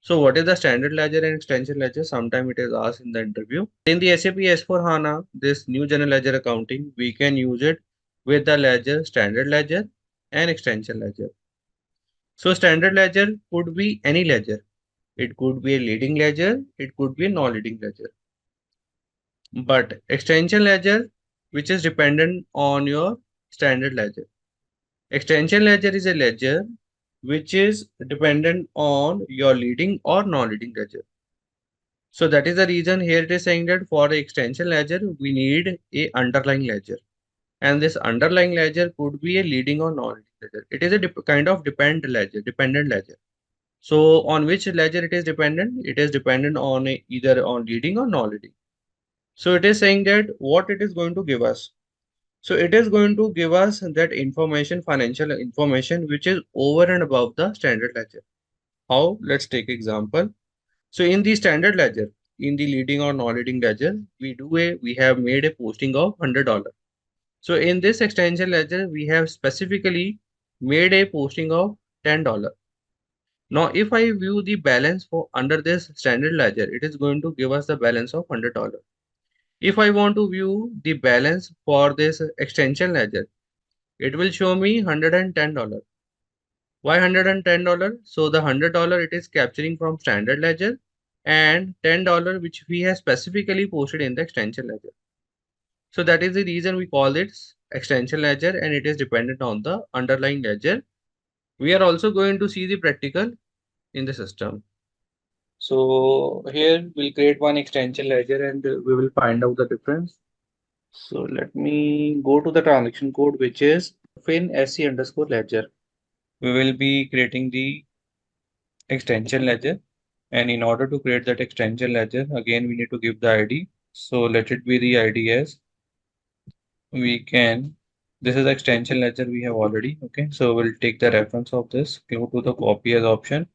So what is the standard ledger and extension ledger? Sometime it is asked in the interview. In the SAP S4 HANA, this new general ledger accounting, we can use it with the ledger, standard ledger and extension ledger. So standard ledger could be any ledger. It could be a leading ledger, it could be a non-leading ledger. But extension ledger, which is dependent on your standard ledger. Extension ledger is a ledger which is dependent on your leading or non-leading ledger. So that is the reason here it is saying that for the extension ledger, we need a underlying ledger. And this underlying ledger could be a leading or non-leading ledger. It is a kind of dependent ledger. So on which ledger it is dependent? It is dependent on either on leading or non-leading. So it is saying that what it is going to give us. So it is going to give us that information, financial information, which is over and above the standard ledger. How? Let's take example. So in the standard ledger, in the leading or non-leading ledger, we have made a posting of $100. So in this extension ledger, we have specifically made a posting of $10. Now, if I view the balance for under this standard ledger, it is going to give us the balance of $100. If I want to view the balance for this extension ledger, it will show me $110. Why $110? So the $100 it is capturing from standard ledger and $10 which we have specifically posted in the extension ledger. So that is the reason we call it extension ledger and it is dependent on the underlying ledger. We are also going to see the practical in the system. So here we'll create one extension ledger and we will find out the difference. So let me go to the transaction code, which is FinSC underscore ledger. We will be creating the extension ledger. And in order to create that extension ledger, again, we need to give the ID. So let it be the ID as this is extension ledger we have already. Okay. So we'll take the reference of this, go to the copy as option.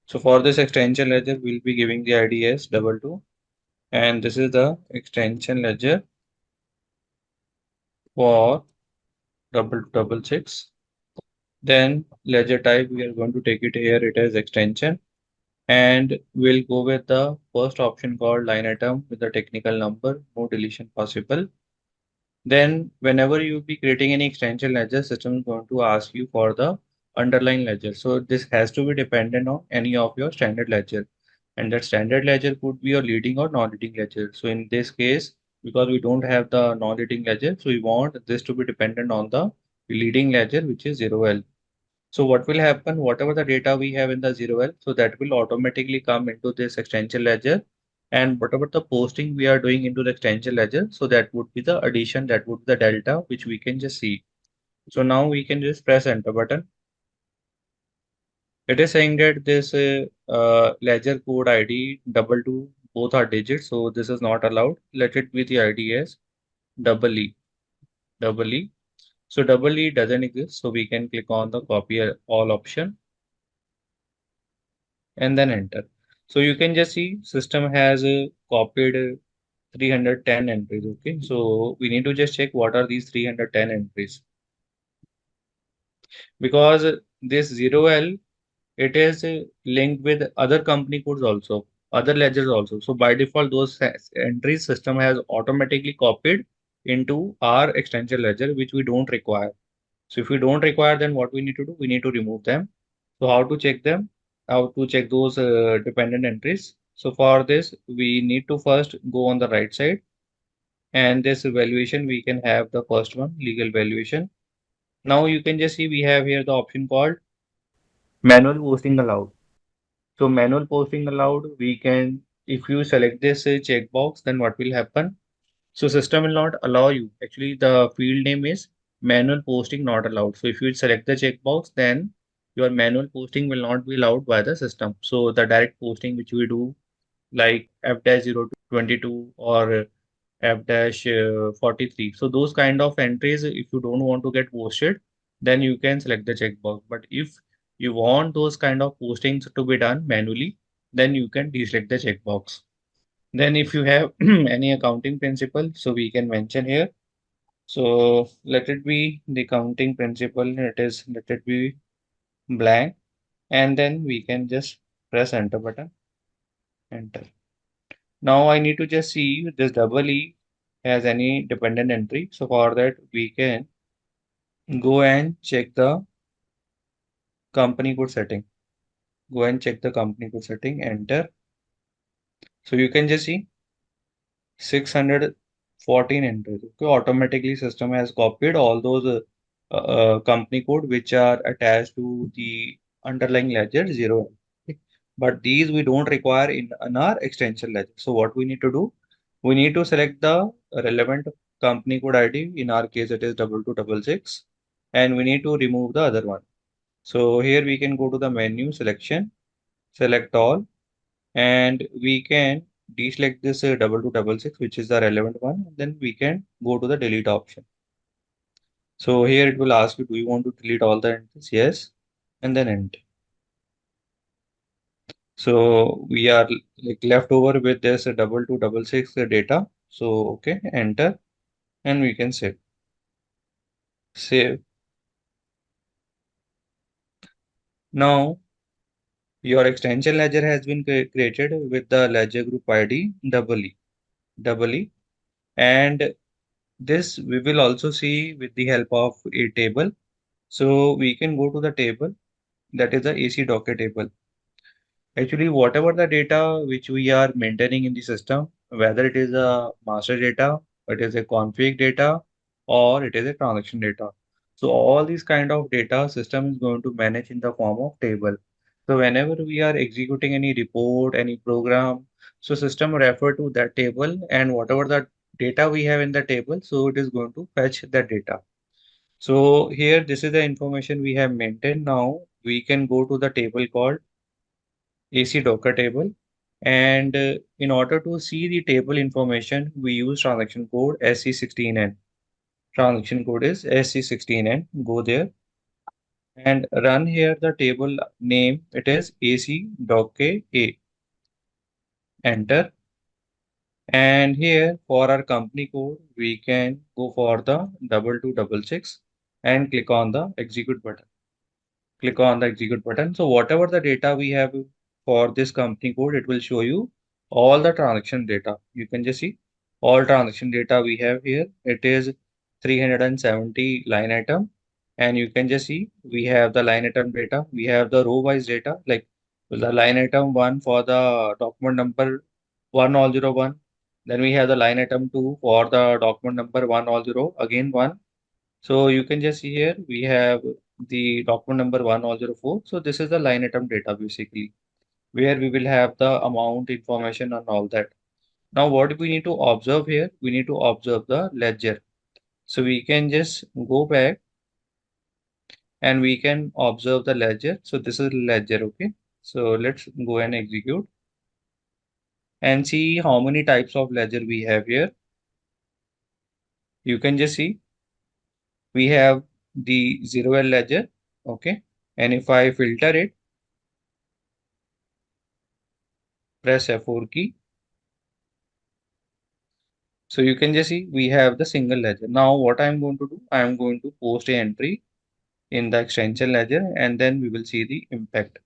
So for this extension ledger, we'll be giving the ID as 22. And this is the extension ledger for 666. Then ledger type, we are going to take it here, it is extension. And we'll go with the first option called line item with the technical number, no deletion possible. Then whenever you be creating any extension ledger, system is going to ask you for the underlying ledger. So this has to be dependent on any of your standard ledger. And that standard ledger could be your leading or non-leading ledger. So in this case, because we don't have the non-leading ledger, so we want this to be dependent on the leading ledger, which is 0L. So what will happen, whatever the data we have in the 0L, so that will automatically come into this extension ledger. And whatever the posting we are doing into the extension ledger, so that would be the addition, that would be the delta, which we can just see. So now we can just press enter button. It is saying that this ledger code ID 22, both are digits, so this is not allowed. Let it be the ID as double E. So double E doesn't exist, so we can click on the copy all option and then enter. So you can just see system has copied 310 entries. Okay, so we need to just check what are these 310 entries, because this 0L it is linked with other company codes also, other ledgers also. So by default, those entries system has automatically copied into our extension ledger, which we don't require. So if we don't require, then what we need to do? We need to remove them. So how to check them? How to check those dependent entries? So for this, we need to first go on the right side, and this valuation, we can have the first one, legal valuation. Now you can just see we have here the option called manual posting allowed. So manual posting allowed, we can, if you select this checkbox, then what will happen? So system will not allow you. Actually, the field name is manual posting not allowed. So if you select the checkbox, then your manual posting will not be allowed by the system. So the direct posting which we do, like F-022 or F-43. So those kind of entries, if you don't want to get posted, then you can select the checkbox. But if you want those kind of postings to be done manually, then you can deselect the checkbox. Then if you have any accounting principle, so we can mention here. So let it be the accounting principle, let it be blank, and then we can just Press enter button, enter. Now I need to just see if this double E has any dependent entry. So for that we can go and check the company code setting. Go and check the company code setting, enter. So you can just see 614 entries. Okay, automatically system has copied all those company code which are attached to the underlying ledger 0. Okay. But these we don't require in our extension ledger. So what we need to do, we need to select the relevant company code ID. In our case, it is 2266, and we need to remove the other one. So here we can go to the menu selection, select all, and we can deselect this 2266, which is the relevant one, and then we can go to the delete option. So here it will ask you, do you want to delete all the entries? Yes, and then end. So we are like left over with this 2266 data. So okay, enter, and we can save. Save. Now your extension ledger has been created with the ledger group ID double E, and this we will also see with the help of a table. So we can go to the table, that is the AC docket table. Actually, whatever the data which we are maintaining in the system, whether it is a master data, it is a config data, or it is a transaction data. So all these kind of data system is going to manage in the form of table. So whenever we are executing any report, any program, so system refer to that table, and whatever the data we have in the table, so it is going to fetch that data. So here, this is the information we have maintained. Now we can go to the table called AC Docker table. And in order to see the table information, we use transaction code SC16N. Transaction code is SC16N. Go there and run here the table name. It is AC Docker A. Enter. And here for our company code, we can go for the 2266 and click on the execute button. Click on the execute button. So whatever the data we have for this company code, it will show you all the transaction data. You can just see all transaction data we have here. It is 370 line item. And you can just see we have the line item data. We have the row wise data, like the line item one for the document number 1001. Then we have the line item two for the document number 100, again one. So you can just see here we have the document number 1004. So this is the line item data basically, where we will have the amount information and all that. Now what we need to observe here, we need to observe the ledger. So we can just go back and we can observe the ledger. So this is ledger, okay? So let's go and execute and see how many types of ledger we have here. You can just see we have the 0L ledger, okay? And if I filter it, press F4 key. So you can just see we have the single ledger. Now what I'm going to do, I'm going to post a entry in the extension ledger, and then we will see the impact.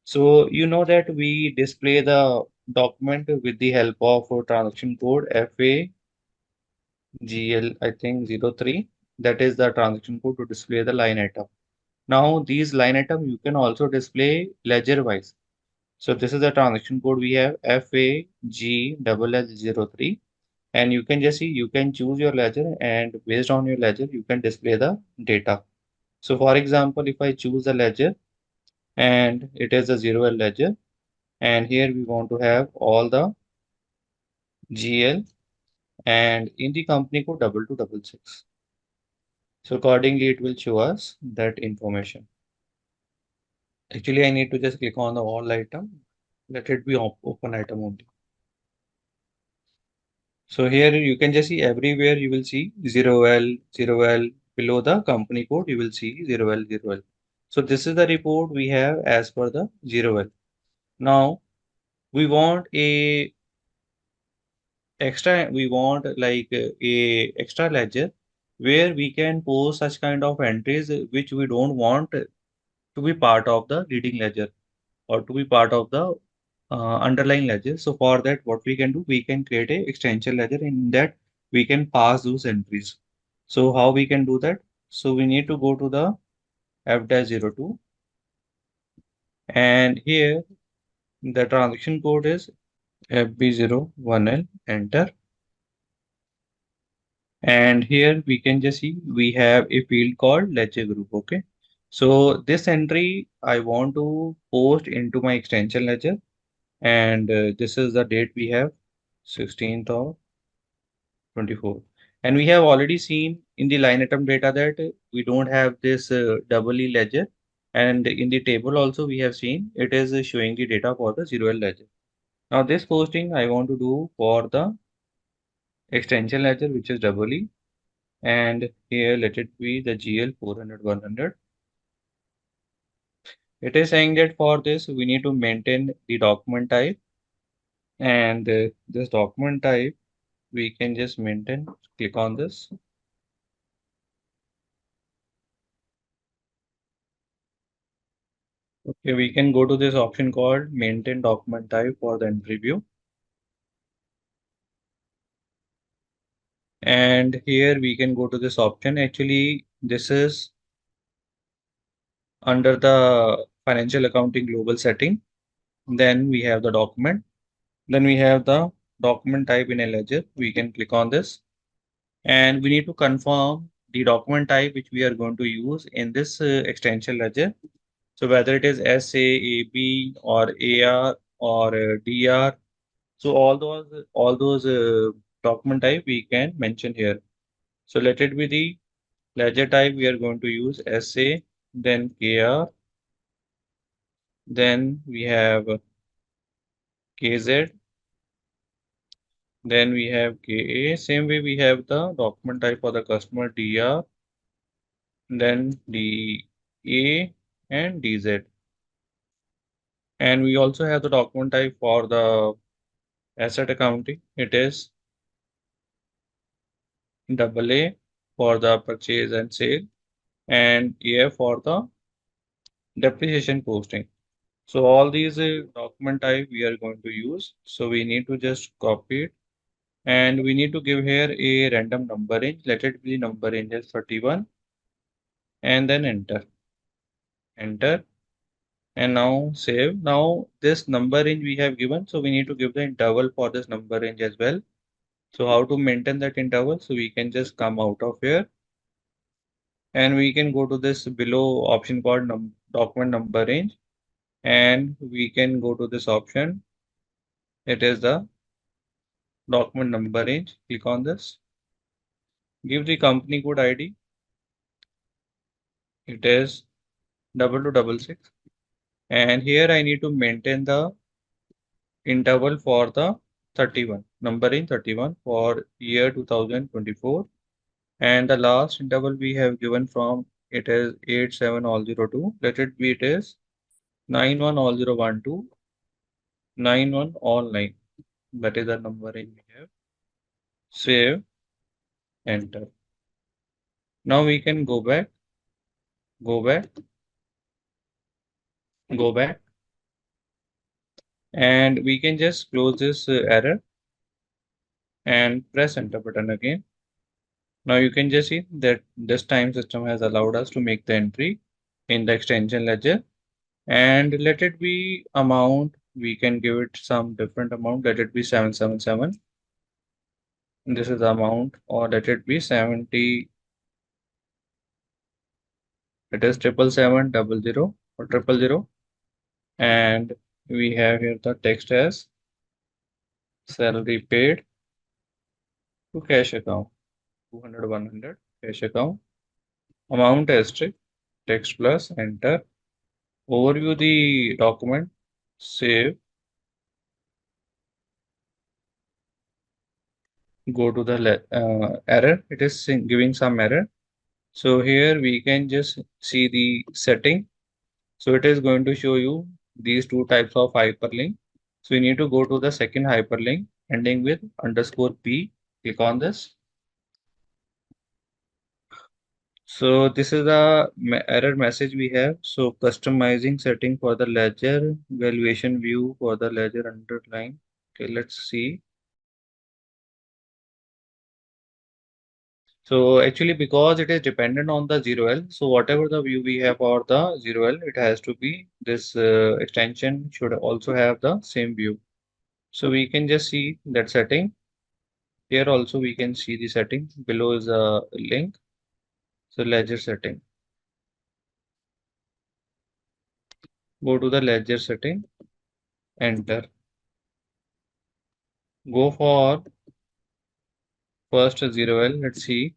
So you know that we display the document with the help of a transaction code FAGL, I think 03. That is the transaction code to display the line item. Now these line item you can also display ledger wise. So this is the transaction code we have FAGLL03, and you can just see you can choose your ledger, and based on your ledger you can display the data. So for example, if I choose the ledger and it is a 0L ledger, and here we want to have all the GL and in the company code 2266. So accordingly it will show us that information. Actually I need to just click on the all item, let it be open item only. So here you can just see everywhere you will see 0L, 0L, below the company code you will see 0L, 0L. So this is the report we have as per the 0L. Now we want we want like a extra ledger where we can post such kind of entries which we don't want to be part of the reading ledger. or to be part of the underlying ledger. So for that, what we can do, we can create a extension ledger in that we can pass those entries. So how we can do that? So we need to go to the F-02 and here the transaction code is FB01L, enter. And here we can just see we have a field called ledger group. Okay. So this entry I want to post into my extension ledger. And this is the date we have 16th of 24. And we have already seen in the line item data that we don't have this double E ledger. And in the table also we have seen it is showing the data for the 0L ledger. Now this posting I want to do for the extension ledger, which is double E. And here let it be the GL 400 100. It is saying that for this we need to maintain the document type, and this document type we can just maintain. Click on this. Okay, we can go to this option called maintain document type for the entry view. And here we can go to this option. Actually, this is under the financial accounting global setting. Then we have the document. Then we have the document type in a ledger. We can click on this. And we need to confirm the document type which we are going to use in this extension ledger. So whether it is SAAB or AR or DR. So all those document type we can mention here. So let it be the ledger type we are going to use SA, then KR, then we have KZ, then we have KA. Same way we have the document type for the customer DR, then DA and DZ. And we also have the document type for the asset accounting. It is double A for the purchase and sale, and A for the depreciation posting. So all these document type we are going to use. So we need to just copy it, and we need to give here a random number range. Let it be number range as 31 and then enter. Enter. And now save. Now this number range we have given. So we need to give the interval for this number range as well. So how to maintain that interval? So we can just come out of here and we can go to this below option called document number range, and we can go to this option. It is the document number range. Click on this. Give the company code ID. It is 2266. And here I need to maintain the interval for the 31, number in 31 for year 2024. And the last interval we have given from it is 87 all 02. Let it be it is 91 all 012, 91 all 9. That is the number in we have. Save, enter. Now we can go back, go back, go back, and we can just close this error and press enter button again. Now you can just see that this time system has allowed us to make the entry in the extension ledger, and let it be amount. We can give it some different amount. Let it be 777. This is the amount, or let it be 70. It is 77700 or 000. And we have here the text as salary paid to cash account 200 100 cash account amount asterisk text plus enter. Overview the document, save, go to the error. It is giving some error. So here we can just see the setting. So it is going to show you these two types of hyperlink. So we need to go to the second hyperlink ending with _p. Click on this. So this is the error message we have. So customizing setting for the ledger, valuation view for the ledger underline. Okay, let's see. So actually, because it is dependent on the 0L, so whatever the view we have for the 0L, it has to be this extension should also have the same view. So we can just see that setting. Here also we can see the setting. Below is a link. So ledger setting. Go to the ledger setting, enter. Go for first 0L. Let's see.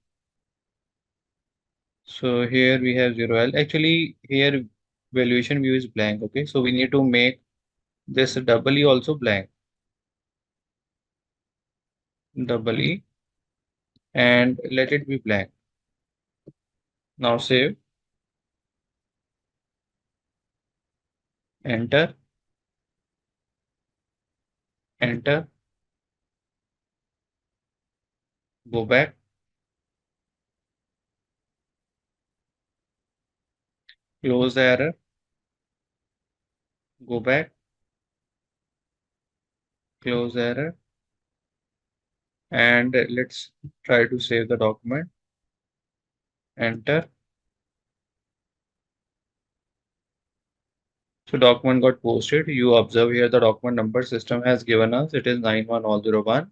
So here we have 0L. Actually, here valuation view is blank. Okay, so we need to make this double E also blank. Double E and let it be blank. Now save, enter, enter, go back, close the error, go back, close the error, and let's try to save the document, enter. So document got posted. You observe here the document number system has given us. It is 91001.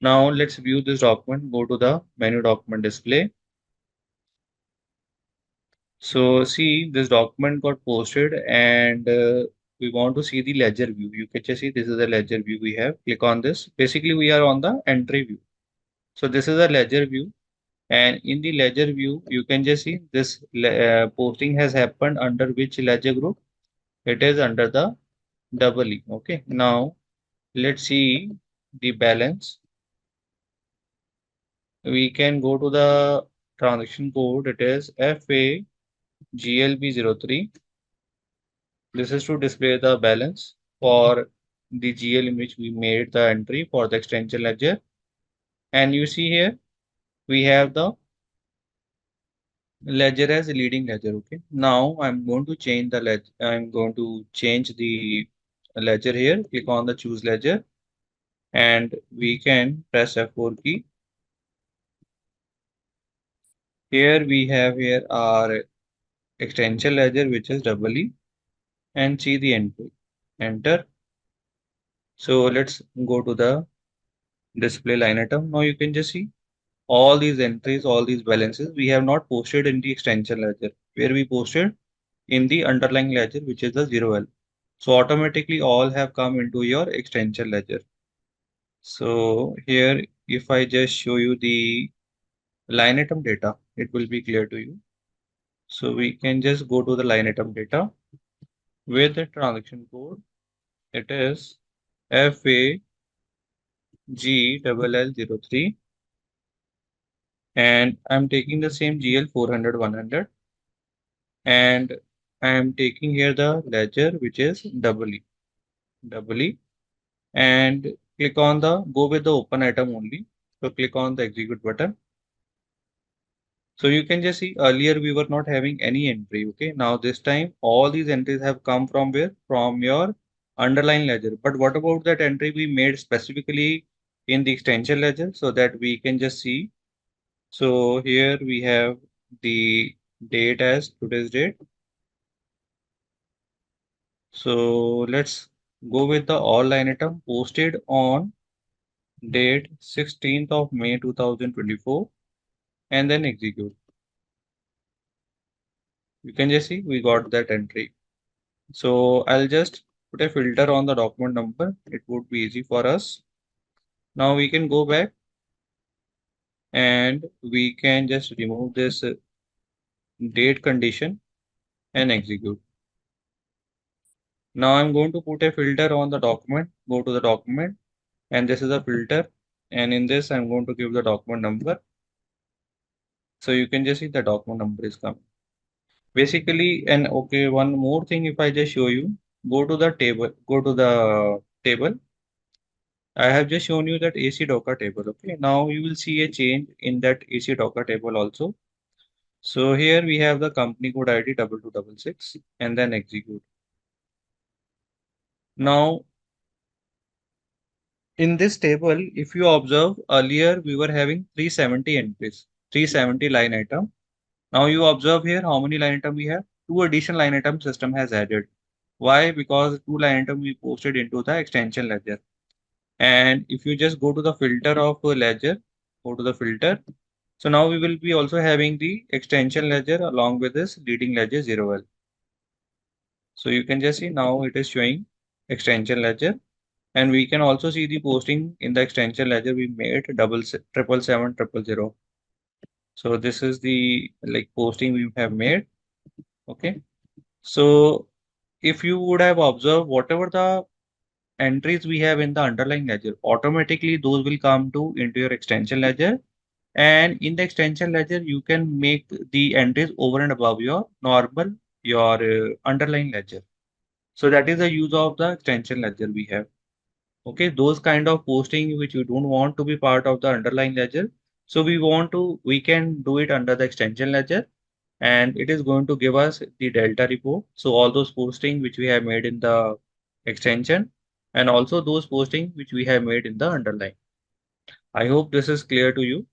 Now let's view this document. Go to the menu document display. So see this document got posted and we want to see the ledger view. You can just see this is the ledger view we have. Click on this. Basically we are on the entry view. So this is a ledger view and in the ledger view you can just see this posting has happened under which ledger group. It is under the double E. Okay. Now let's see the balance. We can go to the transaction code. It is FAGLB03. This is to display the balance for the GL in which we made the entry for the extension ledger. And you see here, we have the ledger as a leading ledger. Okay. Now I'm going to change the ledger. I'm going to change the ledger here. Click on the choose ledger and we can press F4 key. Here we have here our extension ledger, which is double E, and see the entry. Enter. So let's go to the display line item. Now you can just see all these entries, all these balances we have not posted in the extension ledger, where we posted in the underlying ledger, which is the 0L. So automatically all have come into your extension ledger. So here, if I just show you the line item data, it will be clear to you. So we can just go to the line item data with the transaction code. It is FAGLL03 and I'm taking the same GL 400 100 and I'm taking here the ledger which is double E and click on the go with the open item only. So click on the execute button. So you can just see earlier we were not having any entry. Okay, now this time all these entries have come from where? From your underlying ledger. But what about that entry we made specifically in the extension ledger so that we can just see. So here we have the date as today's date. So let's go with the all line item posted on date 16th of May 2024 and then execute. You can just see we got that entry. So I'll just put a filter on the document number. It would be easy for us. Now we can go back and we can just remove this date condition and execute. Now I'm going to put a filter on the document. Go to the document and this is a filter. And in this, I'm going to give the document number. So you can just see the document number is coming. Basically, and okay, one more thing, if I just show you, go to the table. I have just shown you that AC Docker table. Okay, now you will see a change in that AC Docker table also. So here we have the company code ID 2266 and then execute. Now in this table, if you observe earlier, we were having 370 entries, 370 line item. Now you observe here how many line item we have. Two additional line item system has added. Why? Because two line item we posted into the extension ledger. And if you just go to the filter of a ledger, go to the filter. So now we will be also having the extension ledger along with this leading ledger 0L. So you can just see now it is showing extension ledger. And we can also see the posting in the extension ledger we made 777 000. So this is the like posting we have made. Okay. So if you would have observed whatever the entries we have in the underlying ledger, automatically those will come to into your extension ledger. And in the extension ledger, you can make the entries over and above your normal, your underlying ledger. So that is the use of the extension ledger we have. Okay, those kind of posting which you don't want to be part of the underlying ledger. So we can do it under the extension ledger, and it is going to give us the delta report. So all those posting which we have made in the extension and also those posting which we have made in the underlying. I hope this is clear to you.